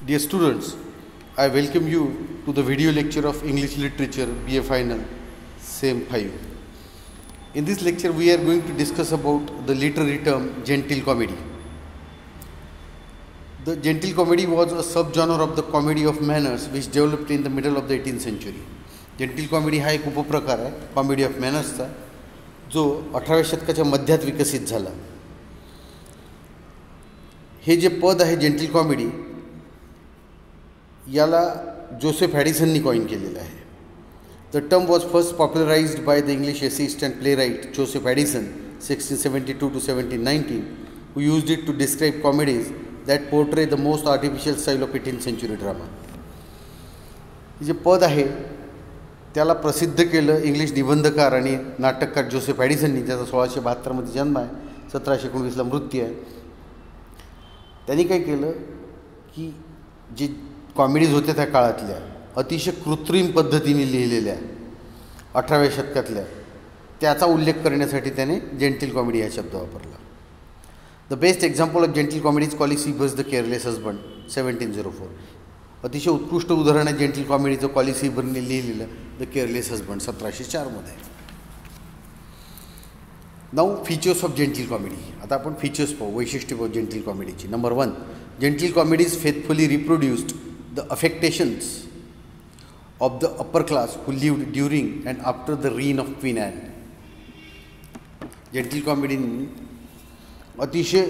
Dear students, I welcome you to the video lecture of English Literature BA Final SEM 5. In this lecture we are going to discuss about the literary term gentle comedy. The gentle comedy was a subgenre of the comedy of manners which developed in the middle of the 18th century. Gentle comedy हा एक उपप्रकार आहे comedy of मॅनर्सचा जो 18व्या शतकाच्या मध्यात विकसित झाला. हे जे पद आहे जेंटल कॉमेडी याला जोसेफ हॅडिसननी कॉइन केलेलं आहे. The term was first popularised by the English essayist and playwright Joseph Addison 1672 to 1719 who used it to describe comedies that portray the most artificial style of 18th century drama. जे पद आहे त्याला प्रसिद्ध केलं English निबंधकार आणि नाटककार Joseph हॅडिसननी, ज्याचा 1672 जन्म आहे, 1719 मृत्यू आहे. त्यांनी काय केलं की जे कॉमेडीज होत्या त्या काळातल्या अतिशय कृत्रिम पद्धतीने लिहिलेल्या 18व्या शतकातल्या त्याचा उल्लेख करण्यासाठी त्याने जेंटल कॉमेडी हा शब्द वापरला. The best example of gentle comedy is Colley Cibber's the careless husband 1704. अतिशय उत्कृष्ट उदाहरण आहे जेंटल कॉमेडीचं कॉलिसिबसने लिहिलेलं द केअरलेस हजबंड 1704 मध्ये. Now features of gentle comedy. आता आपण फीचर्स पाहू, वैशिष्ट्य पाहू जेंटल कॉमेडीची. Number 1, gentle comedy is faithfully reproduced the affectations of the upper class who lived during and after the reign of Queen Anne. Gentle कॉमेडीने अतिशय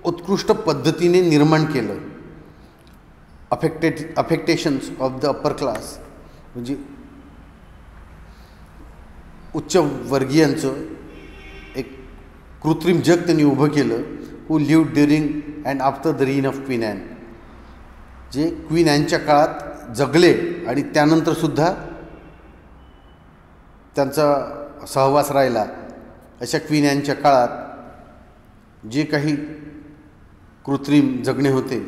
उत्कृष्ट पद्धतीने निर्माण केलं affectations of the upper class, म्हणजे उच्च वर्गीयांचं एक कृत्रिम जग त्यांनी उभं केलं. Who lived during and after the reign of Queen Anne, जे क्वीन ॲनच्या काळात जगले आणि त्यानंतरसुद्धा त्यांचा सहवास राहिला. अशा क्वीन ॲनच्या काळात जे काही कृत्रिम जगणे होते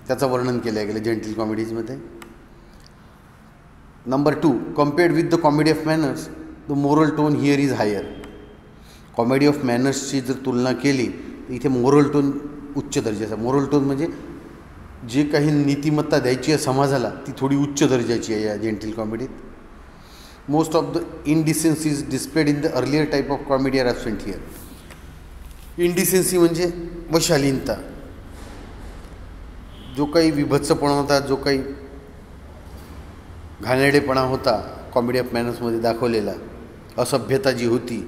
त्याचं वर्णन केलं गेलं जेंटल कॉमेडीजमध्ये. Number 2, compared with the comedy of manners the moral tone here is higher. Comedy of मॅनर्सची जर तुलना केली तर इथे मोरल टोन उच्च दर्जाचा. मोरल टोन म्हणजे जे काही नीतिमत्ता द्यायची आहे समाजाला ती थोडी उच्च दर्जाची आहे या जेंटल कॉमेडीत. Most of the indecencies displayed in the earlier type of comedy are absent here. Indecency म्हणजे वशालीनता, जो काही विभत्सपणा होता, जो काही घाणेरडेपणा होता कॉमेडी ऑफ मॅनर्समध्ये दाखवलेला, असभ्यता जी होती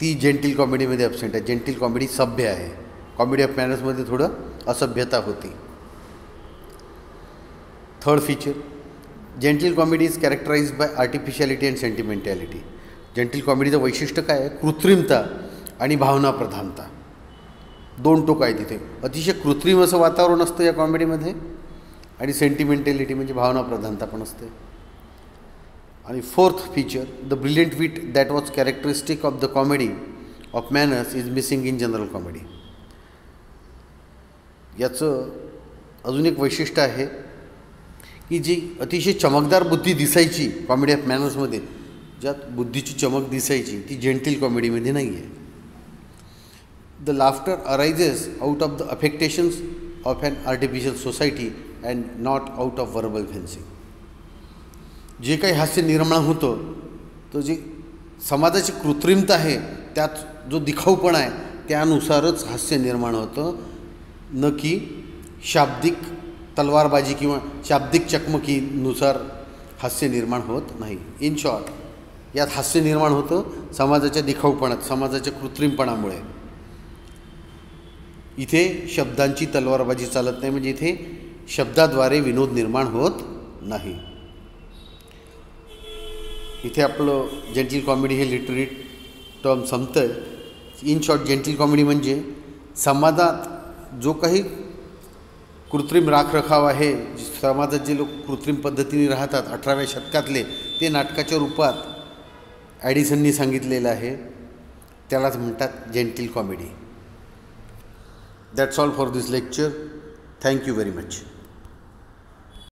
ती जेंटल कॉमेडीमध्ये ॲब्सेंट आहे. जेंटल कॉमेडी सभ्य आहे, कॉमेडी ऑफ मॅनर्समध्ये थोडं असभ्यता होती. Third feature, gentle comedy is characterised by artificiality and sentimentality. Gentle कॉमेडीचं वैशिष्ट्य काय आहे? कृत्रिमता आणि भावनाप्रधानता, दोन टोक आहे तिथे. अतिशय कृत्रिम असं वातावरण असतं या कॉमेडीमध्ये आणि सेंटिमेंटॅलिटी म्हणजे भावनाप्रधानता पण असते. आणि fourth feature, the brilliant wit that was characteristic of the comedy of manners is missing in general comedy. याचं अजून एक वैशिष्ट्य आहे की जी अतिशय चमकदार बुद्धी दिसायची कॉमेडी ऑफ मॅनर्समध्ये, ज्यात बुद्धीची चमक दिसायची ती जेंटल कॉमेडीमध्ये नाही आहे. The laughter arises out of the affectations of an artificial society and not out of verbal fencing. जे काही हास्य निर्माण होतं तो जे समाजाची कृत्रिमता आहे त्यात जो दिखाऊपणा आहे त्यानुसारच हास्य निर्माण होतं, न की शाब्दिक तलवारबाजी किंवा शाब्दिक चकमकीनुसार हास्य निर्माण होत नाही. इन शॉर्ट, यात हास्य निर्माण होतं समाजाच्या दिखाऊपणात, समाजाच्या कृत्रिमपणामुळे. इथे शब्दांची तलवारबाजी चालत नाही, म्हणजे इथे शब्दाद्वारे विनोद निर्माण होत नाही. इथे आपलं जेंटल कॉमेडी हे लिटररी टर्म संपतं. इन शॉर्ट, जेंटल कॉमेडी म्हणजे समाजात जो काही कृत्रिम राखरखाव आहे, समाजात जे लोक कृत्रिम पद्धतीने राहतात 18व्या शतकातले, ते नाटकाच्या रूपात ॲडिसननी सांगितलेलं आहे, त्यालाच म्हणतात gentle comedy. That's all for this lecture. Thank you very much.